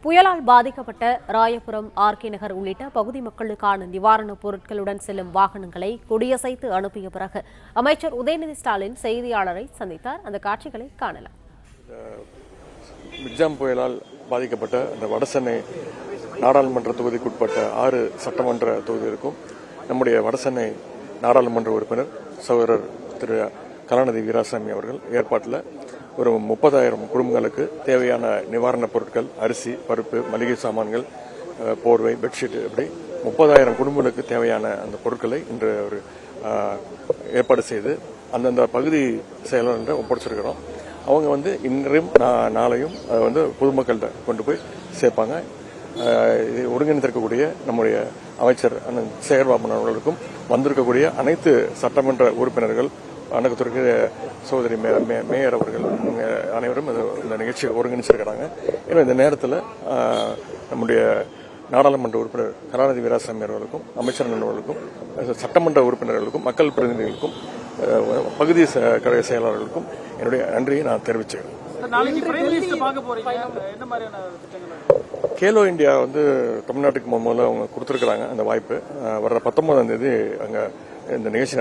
புயலால் பாதிக்கப்பட்ட ராயபுரம், ஆர்கே நகர் உள்ளிட்ட பகுதி மக்களுக்கான நிவாரணப் பொருட்களுடன் செல்லும் வாகனங்களை கொடியசைத்து அனுப்பிய பிறகு அமைச்சர் உதயநிதி ஸ்டாலின் செய்தியாளரை சந்தித்தார். அந்த காட்சிகளை காணலாம். மிக்ஜாம் புயலால் பாதிக்கப்பட்ட அந்த வடசென்னை நாடாளுமன்ற தொகுதிக்குட்பட்ட 6 சட்டமன்ற தொகுதிகளுக்கும் நம்முடைய வடசென்னை நாடாளுமன்ற உறுப்பினர் சகோதரர் திரு கலாநிதி வீராசாமி அவர்கள் ஏற்பாட்டில் ஒரு 30,000 குடும்பங்களுக்கு தேவையான நிவாரணப் பொருட்கள், அரிசி, பருப்பு, மளிகை சாமான்கள், போர்வை, பெட்ஷீட், இப்படி 30,000 குடும்பங்களுக்கு தேவையான அந்த பொருட்களை இன்று ஒரு ஏற்பாடு செய்து அந்தந்த பகுதி செயலாளர்கிட்ட ஒப்படைச்சிருக்கிறோம். அவங்க இன்றையும் நாளையும் அதை பொதுமக்கள்கிட்ட கொண்டு போய் சேர்ப்பாங்க. இது ஒருங்கிணைந்திருக்கக்கூடிய நம்முடைய அமைச்சர் அண்ணன் சேகர்பாபு அவர்களுக்கும் வந்திருக்கக்கூடிய அனைத்து சட்டமன்ற உறுப்பினர்கள், அணுகத்துறை சகோதரி மேயர் அவர்கள் அனைவரும் இந்த நிகழ்ச்சியை ஒருங்கிணைச்சிருக்கிறாங்க. ஏன்னா இந்த நேரத்தில் நம்முடைய நாடாளுமன்ற உறுப்பினர் கலாநிதி வீராசாமி அவர்களுக்கும், அமைச்சர் அவர்களுக்கும், சட்டமன்ற உறுப்பினர்களுக்கும், மக்கள் பிரதிநிதிகளுக்கும், பகுதி கழக செயலாளர்களுக்கும் என்னுடைய நன்றியை நான் தெரிவிச்சுக்கிறேன். கேலோ இந்தியா தமிழ்நாட்டுக்கு முதல்ல அவங்க கொடுத்துருக்காங்க அந்த வாய்ப்பு. வர்ற 19ஆம் தேதி அங்கே இந்த நிகழ்ச்சி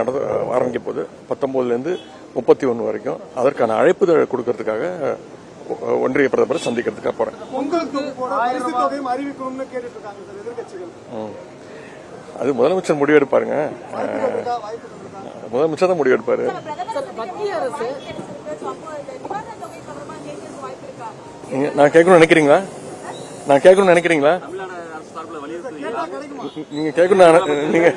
ஆரம்பிக்க போது 19லேருந்து 31 வரைக்கும் அதற்கான அழைப்புதழ் கொடுக்கறதுக்காக ஒன்றிய பிரதமரை சந்திக்கிறதுக்காக போறேன். அது முதலமைச்சர் முடிவெடுப்பாருங்க. முதலமைச்சர் தான் முடிவெடுப்பாரு. நான் கேட்கணும்னு நினைக்கிறீங்களா? நீங்க கேட்கணும், நீங்க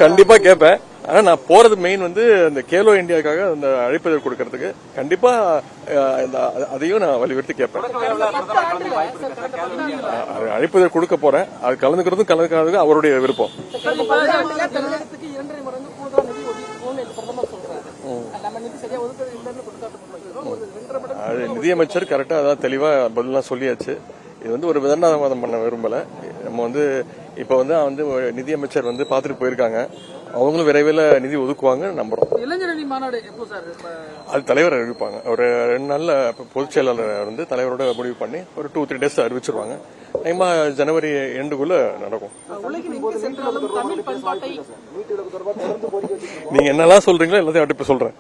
கண்டிப்பா கேட்பேன். ஆனா நான் போறது மெயின் இந்த கேலோ இந்தியாவுக்காக அந்த அழைப்புதல் கொடுக்கறதுக்கு கண்டிப்பா அதையும் நான் வலியுறுத்தி கேட்பேன். அழைப்புதல் கொடுக்க போறேன். அது கலந்துக்கிறதும் கலந்துக்காததும் அவருடைய விருப்பம். அது நிதியமைச்சர் கரெக்டா அதான் தெளிவா பதிலாம் சொல்லியாச்சு. இது ஒரு விதண்டாவாதம் பண்ண விரும்பல. நம்ம இப்ப நிதியமைச்சர் பாத்துட்டு போயிருக்காங்க. அவங்களும் விரைவில் நிதி ஒதுக்குவாங்க நம்புறோம். இளைஞரணி மாநாடு எப்போ சார்? அது தலைவர் அறிவிப்பாங்க. ஒரு 2 நாள்ல பொதுச் செயலாளர் தலைவரோட முடிவு பண்ணி ஒரு 2-3 டேஸ் அறிவிச்சிருவாங்க. ஜனவரி எண்டுக்குள்ள நடக்கும். நீங்க என்னெல்லாம் சொல்றீங்களோ எல்லாத்தையும் இப்ப சொல்றேன்.